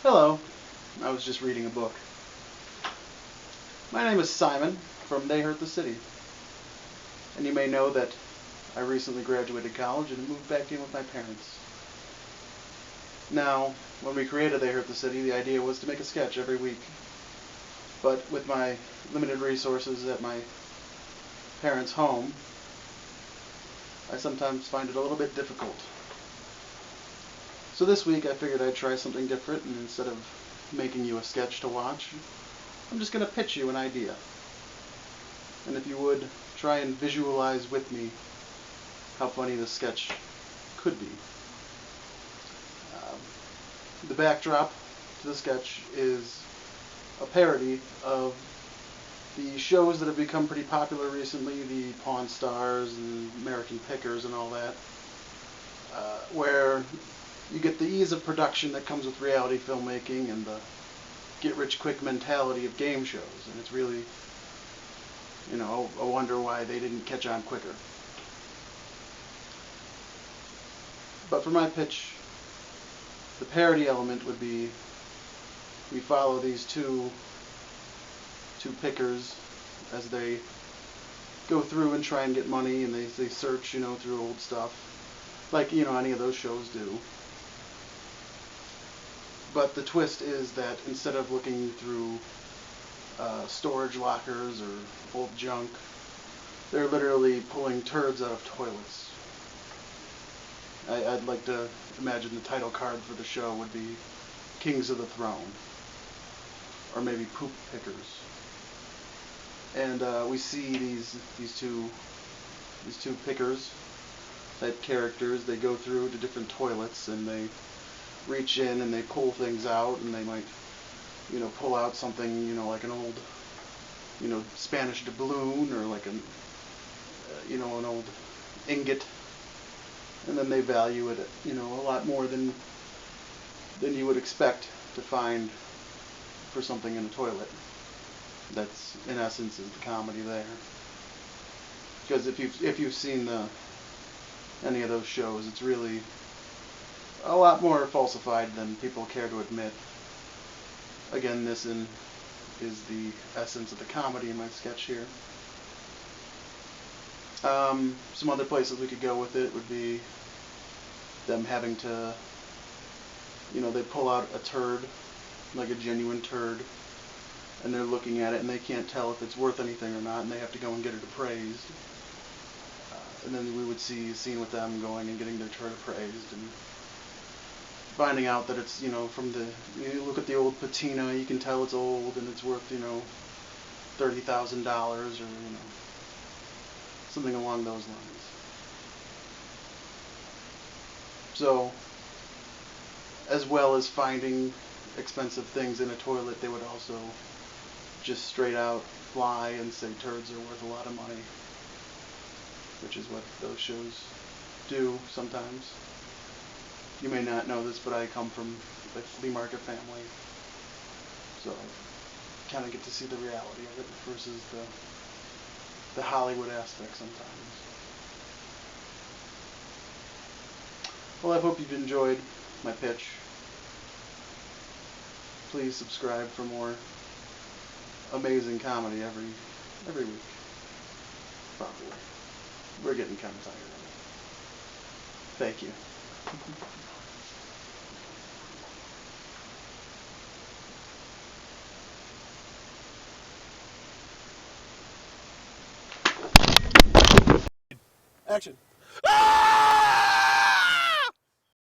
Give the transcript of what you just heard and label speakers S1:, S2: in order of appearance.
S1: Hello, I was just reading a book. My name is Simon from They Hurt the City, and you may know that I recently graduated college and moved back in with my parents. Now, when we created They Hurt the City, the idea was to make a sketch every week, but with my limited resources at my parents' home, I sometimes find it a little bit difficult. So this week I figured I'd try something different, and instead of making you a sketch to watch, I'm just going to pitch you an idea. And if you would, try and visualize with me how funny this sketch could be. The backdrop to the sketch is a parody of the shows that have become pretty popular recently, the Pawn Stars and American Pickers and all that, where you get the ease of production that comes with reality filmmaking and the get-rich-quick mentality of game shows, and it's really, a wonder why they didn't catch on quicker. But for my pitch, the parody element would be we follow these two pickers as they go through and try and get money, and they search, through old stuff, like, any of those shows do. But the twist is that instead of looking through storage lockers or old junk, they're literally pulling turds out of toilets. I'd like to imagine the title card for the show would be Kings of the Throne, or maybe Poop Pickers. And we see these two pickers type characters. They go through to different toilets and they reach in and they pull things out, and they might pull out something like an old Spanish doubloon, or like an old ingot, and then they value it a lot more than you would expect to find for something in a toilet. That's, in essence, is the comedy there. Because if you've seen any of those shows, it's really a lot more falsified than people care to admit. Again, this is the essence of the comedy in my sketch here. Some other places we could go with it would be them having to, they pull out a turd, like a genuine turd, and they're looking at it and they can't tell if it's worth anything or not, and they have to go and get it appraised. And then we would see a scene with them going and getting their turd appraised and finding out that it's, from you look at the old patina, you can tell it's old and it's worth, $30,000 or, something along those lines. So, as well as finding expensive things in a toilet, they would also just straight out lie and say turds are worth a lot of money, which is what those shows do sometimes. You may not know this, but I come from a flea market family, so I kind of get to see the reality of it versus the Hollywood aspect sometimes. Well, I hope you've enjoyed my pitch. Please subscribe for more amazing comedy every week. Probably. We're getting kind of tired of it. Thank you. Action.